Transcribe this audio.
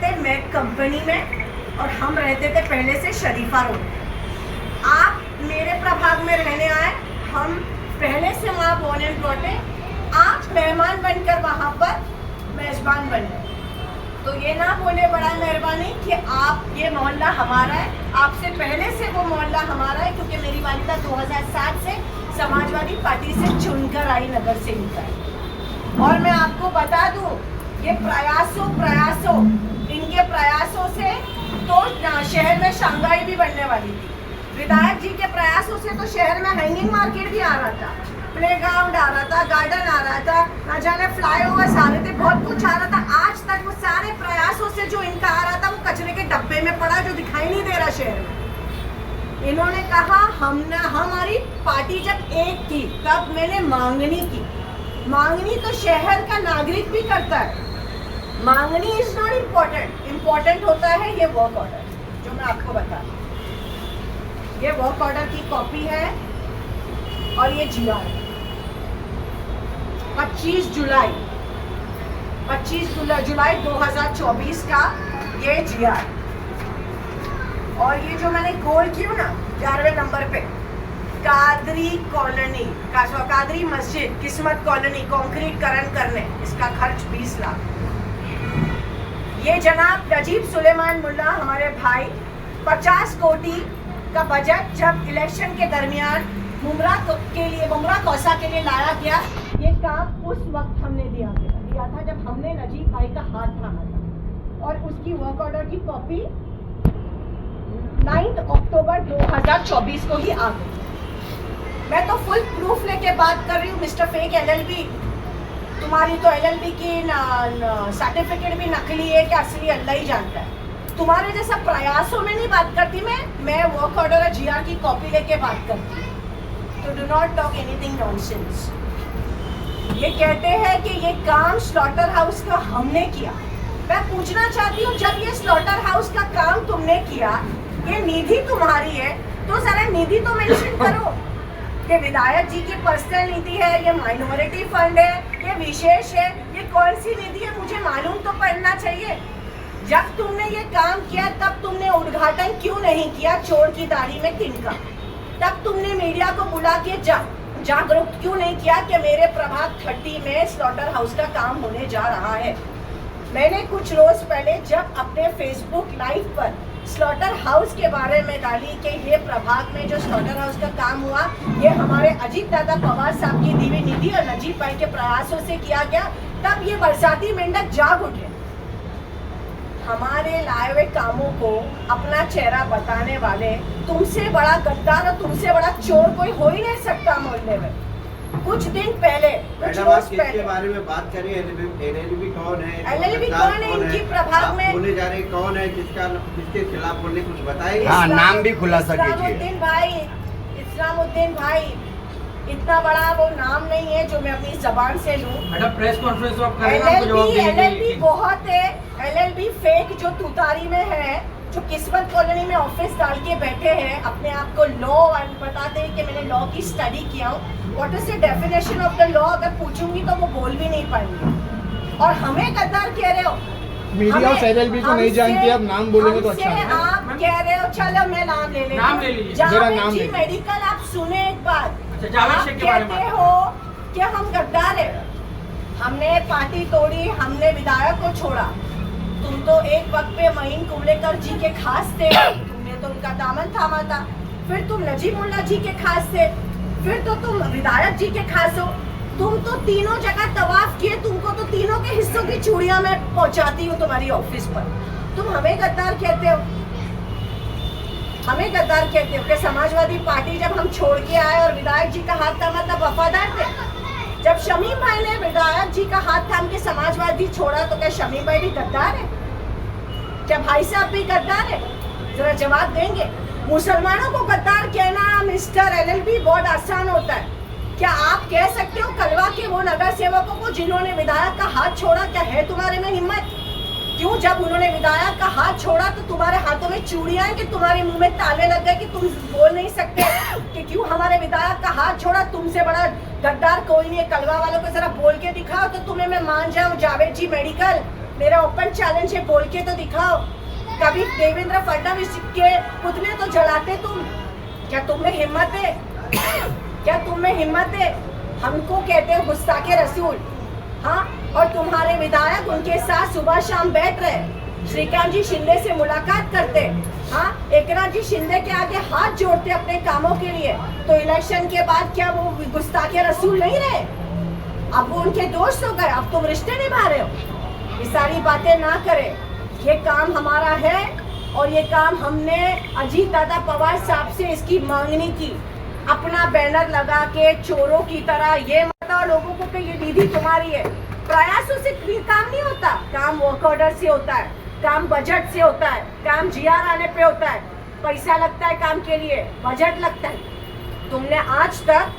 थे Mac company में और हम रहते थे पहले से शरीफा रोड। आप मेरे प्रभाग में रहने आए, हम पहले से वहाँ बोर्न एंड ब्रॉट है, आप मेहमान बनकर वहाँ पर मेजबान बने। तो ये ना बोले बड़ा मेहरबानी कि आप ये मोहल्ला हमारा है, आपसे पहले से वो मोहल्ला हमारा है, क्योंकि मेरी वालिदा 2007 से समाजवादी पार्टी से चुनकर आई नगर सेविका है। और मैं आपको बता दूं, ये प्रयासों इनके प्रयासों से तो शहर में शंघाई भी बनने वाली थी। विधायक जी के प्रयासों से तो शहर में हैंगिंग मार्केट भी आ रहा था, प्लेग्राउंड आ रहा था, गार्डन आ रहा था, न जाने फ्लाईओवर्स आ रहे थे, बहुत कुछ आ रहा था। आज तक वो सारे प्रयासों से जो इनका आ रहा था वो कचरे के डब्बे में पड़ा, जो दिखाई नहीं दे रहा शहर में। इन्होंने कहा हमारी पार्टी जब एक थी तब मैंने मांगनी की। मांगनी तो शहर का नागरिक भी करता है। मांगनी इज नॉट इम्पोर्टेंट, इम्पोर्टेंट होता है ये वर्क ऑर्डर जो मैं आपको बता रही हूँ। ये वर्क ऑर्डर की कॉपी है और ये GR 25 जुलाई 2024 का ये GR। और ये जो मैंने गोल किया ना 11वें नंबर पे, कादरी कॉलोनी कादरी मस्जिद किस्मत कॉलोनी कंक्रीटकरण करने, इसका खर्च 20 लाख। ये जनाब नजीब सुलेमान मुल्ला हमारे भाई 50 कोटी का बजट जब इलेक्शन के दरमियान मुमरा कौसा के लिए लाया गया, ये काम उस वक्त हमने दिया था जब हमने नजीब भाई का हाथ थामा था। और उसकी वर्क ऑर्डर की कॉपी 9 अक्टूबर 2024 को ही आ गई। मैं तो फुल प्रूफ लेके बात कर रही हूँ मिस्टर फेक LLB। तुम्हारी तो LLB की सर्टिफिकेट भी नकली है कि असली अल्लाह ही जानता है। तुम्हारे जैसा प्रयासों में नहीं बात करती मैं वर्क ऑर्डर और GR की कॉपी लेके बात करती हूँ। तो do not talk anything nonsense. ये कहते हैं कि ये काम स्लॉटर हाउस का हमने किया। मैं पूछना चाहती हूँ, जब ये स्लॉटर हाउस का काम तुमने किया, ये निधि तुम्हारी है, तो जरा निधि तो मेंशन करो कि विधायक जी की पर्सनल निधि है, ये माइनॉरिटी फंड है, ये विशेष है, ये कौन सी निधि है, मुझे मालूम तो पड़ना चाहिए। जब तुमने ये काम किया तब तुमने उद्घाटन क्यों नहीं किया चोर की दाढ़ी में तिनका? तब तुमने मीडिया को बुला के जागरूक क्यों नहीं किया कि मेरे प्रभाग 30 में स्लॉटर हाउस का काम होने जा रहा है? मैंने कुछ रोज पहले जब अपने फेसबुक लाइव पर स्लॉटर हाउस के बारे में डाली कि ये प्रभाग में जो स्लॉटर हाउस का काम हुआ, ये हमारे अजीत दादा पवार साहब की दी हुई निधि और नजीब भाई के प्रयासों से किया गया, तब ये बरसाती मेंढक जाग उठे। हमारे लाए हुए कामों को अपना चेहरा बताने वाले तुमसे बड़ा गद्दार और तुमसे बड़ा चोर कोई हो ही नहीं सकता मोहल्ले में। कुछ दिन पहले किसके बारे में बात करें? LLB कौन है? LLB कौन है? इनकी प्रभाग में बोले जा रहे कौन है, किसके खिलाफ बोलने कुछ बताएंगे? हाँ, नाम भी खुलासा कीजिए। इस्लामुद्दीन भाई इतना बड़ा वो नाम नहीं है जो मैं अपनी जबान से लूं। मैडम प्रेस कॉन्फ्रेंस आप करेंगे, आपको जवाब देंगे। LLB बहुत है, LLB फेक जो तुतारी में है, जो किस्मत कॉलोनी में ऑफिस डाल के बैठे हैं, अपने आप को लॉ बताते हैं कि मैंने लॉ की स्टडी किया हूँ। What is the definition of the law अगर पूछूंगी तो वो बोल भी नहीं पाएंगे। और हमें गद्दार कह रहे हो? मीडिया उस LLB को नहीं जानती, आप नाम बोलेंगे तो अच्छा है। आप कह रहे हो, चलो मैं नाम ले लेती हूँ। जावेद मेडिकल आप सुने एक बात, आप कहते हो कि हम गद्दार है, हमने पार्टी तोड़ी, हमने विधायक को छोड़ा। तुम तो एक वक्त पे महीन कुमलेकर जी के खास थे, तुमने तो उनका दामन थामा था। फिर तुम नजीब मुल्ला जी के खास थे, फिर तो तुम विधायक जी के खास हो। तुम तो तीनों जगह तवाफ किए, तुमको तो तीनों के हिस्सों की चूड़ियां मैं पहुंचाती हूँ तुम्हारी ऑफिस पर। तुम हमें गद्दार कहते हो? हमें गद्दार कहते हो कि समाजवादी पार्टी जब हम छोड़ के आए और विधायक जी का हाथ थामा तब वफादार थे? जब शमीम भाई ने विधायक जी का हाथ थाम के समाजवादी छोड़ा तो क्या शमीम भाई भी गद्दार है? क्या भाई साहब भी गद्दार है? जरा जवाब देंगे। मुसलमानों को गद्दार कहना मिस्टर LLB बहुत आसान होता है। क्या आप कह सकते हो कलवा के वो नगर सेवकों को जिन्होंने विधायक का हाथ छोड़ा, क्या है तुम्हारे में हिम्मत? क्यों जब उन्होंने विधायक का हाथ छोड़ा तो तुम्हारे हाथों में चूड़ियां कि तुम्हारे मुंह में ताले लग गए कि तुम बोल नहीं सकते कि क्यों हमारे विधायक का हाथ छोड़ा? तुमसे बड़ा गद्दार कोई नहीं है। कलवा वालों को जरा बोल के दिखाओ तो तुम्हें मैं मान जाऊं। जावेद जी मेडिकल मेरा ओपन चैलेंज है, बोल के तो दिखाओ। कभी देवेंद्र फडणवीस के पुतले तो जलाते तुम, क्या तुम में हिम्मत है? क्या तुम में हिम्मत है? हमको कहते हो गुस्ताखे रसूल, हाँ? और तुम्हारे विधायक उनके साथ सुबह शाम बैठ रहे, श्रीकांत जी शिंदे से मुलाकात करते, हाँ? एकनाथ जी शिंदे के आगे हाथ जोड़ते अपने कामों के लिए। तो इलेक्शन के बाद क्या वो गुस्ताखे रसूल नहीं रहे? अब वो उनके दोस्त हो गए, अब तुम रिश्ते निभा रहे हो। ये सारी बातें ना करें, ये काम हमारा है और ये काम हमने अजीत दादा पवार साहब से इसकी मांगनी की। अपना बैनर लगा के चोरों की तरह ये बताओ लोगों को कि ये निधि तुम्हारी है। प्रयासों से काम नहीं होता, काम वर्क ऑर्डर से होता है, काम बजट से होता है, काम जीआर आने पे होता है, पैसा लगता है काम के लिए, बजट लगता है। तुमने आज तक